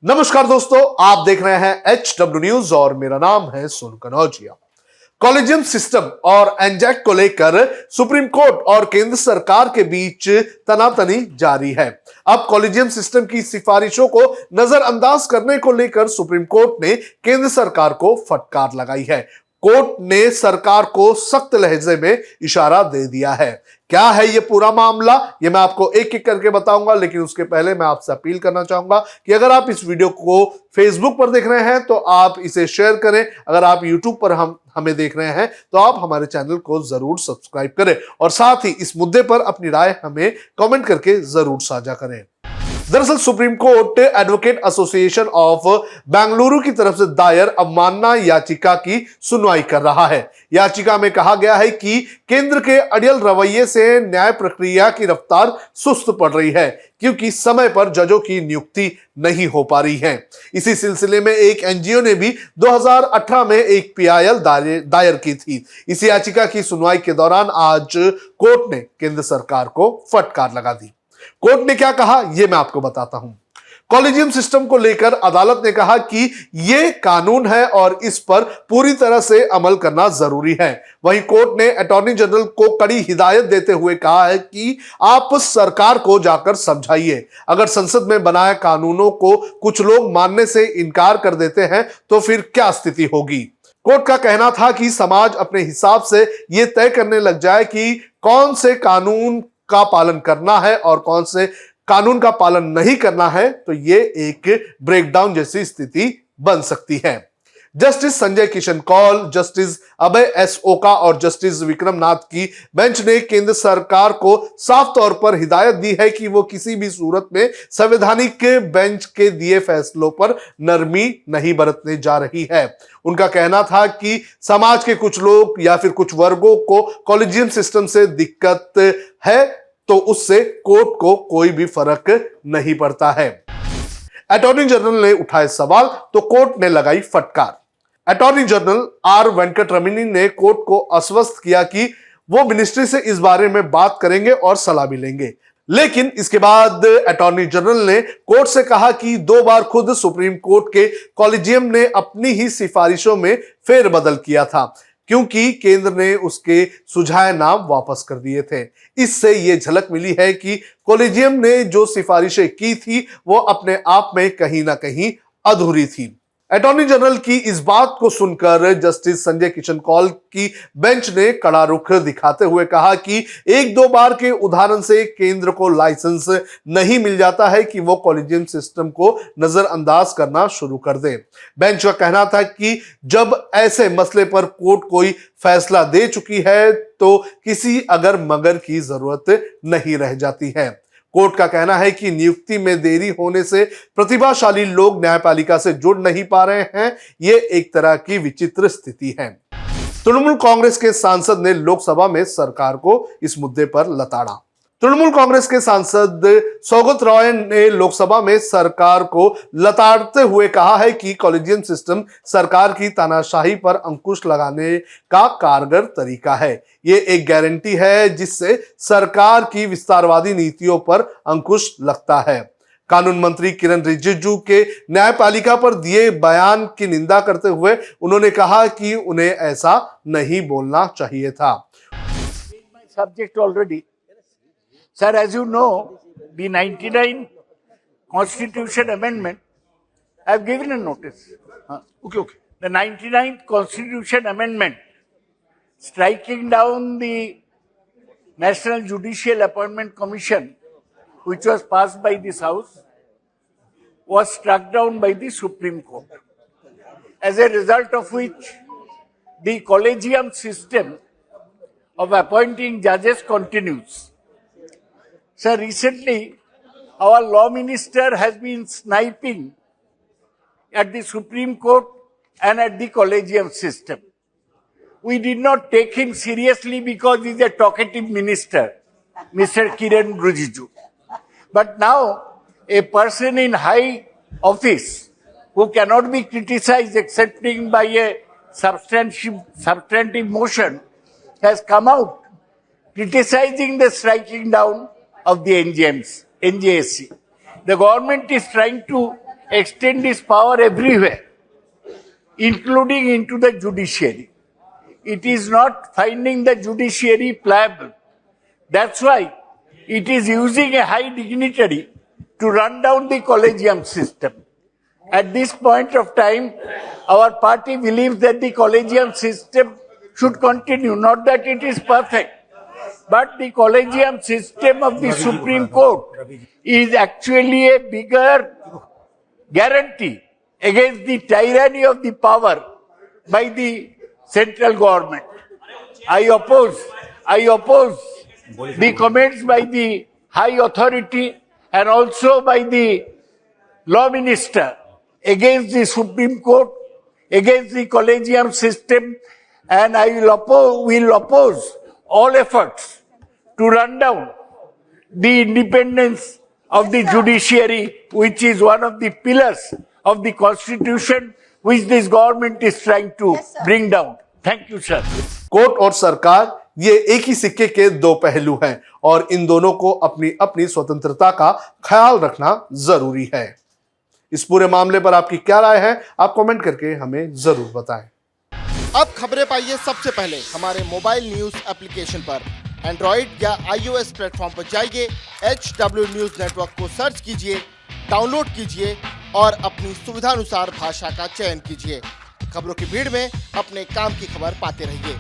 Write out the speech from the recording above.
नमस्कार दोस्तों, आप देख रहे हैं HW न्यूज और मेरा नाम है सोनू कनौजिया। कॉलेजियम सिस्टम और एनजैक को लेकर सुप्रीम कोर्ट और केंद्र सरकार के बीच तनातनी जारी है। अब कॉलेजियम सिस्टम की सिफारिशों को नजरअंदाज करने को लेकर सुप्रीम कोर्ट ने केंद्र सरकार को फटकार लगाई है। कोर्ट ने सरकार को सख्त लहजे में इशारा दे दिया है। क्या है ये पूरा मामला, ये मैं आपको एक एक करके बताऊंगा, लेकिन उसके पहले मैं आपसे अपील करना चाहूंगा कि अगर आप इस वीडियो को फेसबुक पर देख रहे हैं तो आप इसे शेयर करें। अगर आप यूट्यूब पर हमें देख रहे हैं तो आप हमारे चैनल को जरूर सब्सक्राइब करें और साथ ही इस मुद्दे पर अपनी राय हमें कमेंट करके जरूर साझा करें। दरअसल supreme court advocate association of Bengaluru की तरफ से दायर अवमानना याचिका की सुनवाई कर रहा है। याचिका में कहा गया है कि केंद्र के अड़ियल रवैये से न्याय प्रक्रिया की रफ्तार सुस्त पड़ रही है, क्योंकि समय पर जजों की नियुक्ति नहीं हो पा रही है। इसी सिलसिले में एक एनजीओ ने भी 2018 में एक पीआईएल दायर की थी। इस याचिका की सुनवाई के दौरान आज कोर्ट ने केंद्र सरकार को फटकार लगा दी। कोर्ट ने क्या कहा, यह मैं आपको बताता हूं। कॉलेजियम सिस्टम को लेकर अदालत ने कहा कि यह कानून है और इस पर पूरी तरह से अमल करना जरूरी है। वहीं कोर्ट ने अटॉर्नी जनरल को कड़ी हिदायत देते हुए कहा है कि आप सरकार को जाकर समझाइए। अगर संसद में बनाए कानूनों को कुछ लोग मानने से इनकार कर देते हैं तो फिर क्या स्थिति होगी। कोर्ट का कहना था कि समाज अपने हिसाब से यह तय करने लग जाए कि कौन से कानून का पालन करना है और कौन से कानून का पालन नहीं करना है, तो ये एक ब्रेकडाउन जैसी स्थिति बन सकती है। जस्टिस संजय किशन कौल, जस्टिस अभय एस ओका और जस्टिस विक्रम नाथ की बेंच ने केंद्र सरकार को साफ तौर पर हिदायत दी है कि वो किसी भी सूरत में संवैधानिक बेंच के दिए फैसलों पर नरमी नहीं बरतने जा रही है। उनका कहना था कि समाज के कुछ लोग या फिर कुछ वर्गों को कॉलेजियम सिस्टम से दिक्कत है तो उससे कोर्ट को कोई भी फर्क नहीं पड़ता है। अटॉर्नी जनरल ने उठाए सवाल तो कोर्ट ने लगाई फटकार। अटॉर्नी जनरल आर वेंकटरमणी ने कोर्ट को आश्वस्त किया कि वो मिनिस्ट्री से इस बारे में बात करेंगे और सलाह भी लेंगे। लेकिन इसके बाद अटॉर्नी जनरल ने कोर्ट से कहा कि 2 बार खुद सुप्रीम कोर्ट के कॉलेजियम ने अपनी ही सिफारिशों में फेरबदल किया था, क्योंकि केंद्र ने उसके सुझाए नाम वापस कर दिए थे। इससे यह झलक मिली है कि कॉलेजियम ने जो सिफारिशें की थी वो अपने आप में कहीं ना कहीं अधूरी थी। अटॉर्नी जनरल की इस बात को सुनकर जस्टिस संजय किशन कौल की बेंच ने कड़ा रुख दिखाते हुए कहा कि 1-2 बार के उदाहरण से केंद्र को लाइसेंस नहीं मिल जाता है कि वो कॉलेजियम सिस्टम को नजरअंदाज करना शुरू कर दे। बेंच का कहना था कि जब ऐसे मसले पर कोर्ट कोई फैसला दे चुकी है तो किसी अगर मगर की जरूरत नहीं रह जाती है। कोर्ट का कहना है कि नियुक्ति में देरी होने से प्रतिभाशाली लोग न्यायपालिका से जुड़ नहीं पा रहे हैं। ये एक तरह की विचित्र स्थिति है। तृणमूल कांग्रेस के सांसद ने लोकसभा में सरकार को इस मुद्दे पर लताड़ा। तृणमूल कांग्रेस के सांसद सौगत रॉय ने लोकसभा में सरकार को लताड़ते हुए कहा है कि कॉलेजियम सिस्टम सरकार की तानाशाही पर अंकुश लगाने का कारगर तरीका है। ये एक गारंटी है जिससे सरकार की विस्तारवादी नीतियों पर अंकुश लगता है। कानून मंत्री किरण रिजिजू के न्यायपालिका पर दिए बयान की निंदा करते हुए उन्होंने कहा कि उन्हें ऐसा नहीं बोलना चाहिए था। Sir, as you know, the 99 Constitution Amendment, I have given a notice. Okay. The 99th Constitution Amendment, striking down the National Judicial Appointment Commission, which was passed by this House, was struck down by the Supreme Court. As a result of which, the collegium system of appointing judges continues. Sir, recently, our law minister has been sniping at the Supreme Court and at the collegium system. We did not take him seriously because he is a talkative minister, Mr. Kiran Rijiju. But now, a person in high office who cannot be criticized excepting by a substantive motion has come out criticizing the striking down of the NJSC. The government is trying to extend his power everywhere, including into the judiciary. It is not finding the judiciary pliable. That's why it is using a high dignitary to run down the collegium system. At this point of time, our party believes that the collegium system should continue, not that it is perfect, but the collegium system of the Supreme Court is actually a bigger guarantee against the tyranny of the power by the central government. I oppose the comments by the high authority and also by the law minister against the Supreme Court, against the collegium system, and I will oppose all efforts to run down the independence of the judiciary, which is one of the pillars of the constitution which this government is trying to bring down. Thank you, sir. Court और सरकार ये एक ही सिक्के के दो पहलू हैं और इन दोनों को अपनी अपनी स्वतंत्रता का ख्याल रखना जरूरी है। इस पूरे मामले पर आपकी क्या राय है, आप कमेंट करके हमें जरूर बताएं। अब खबरें पाइए सबसे पहले हमारे मोबाइल न्यूज एप्लीकेशन पर। एंड्रॉइड या iOS प्लेटफॉर्म पर जाइए, HW न्यूज नेटवर्क को सर्च कीजिए, डाउनलोड कीजिए और अपनी सुविधानुसार भाषा का चयन कीजिए। खबरों की भीड़ में अपने काम की खबर पाते रहिए।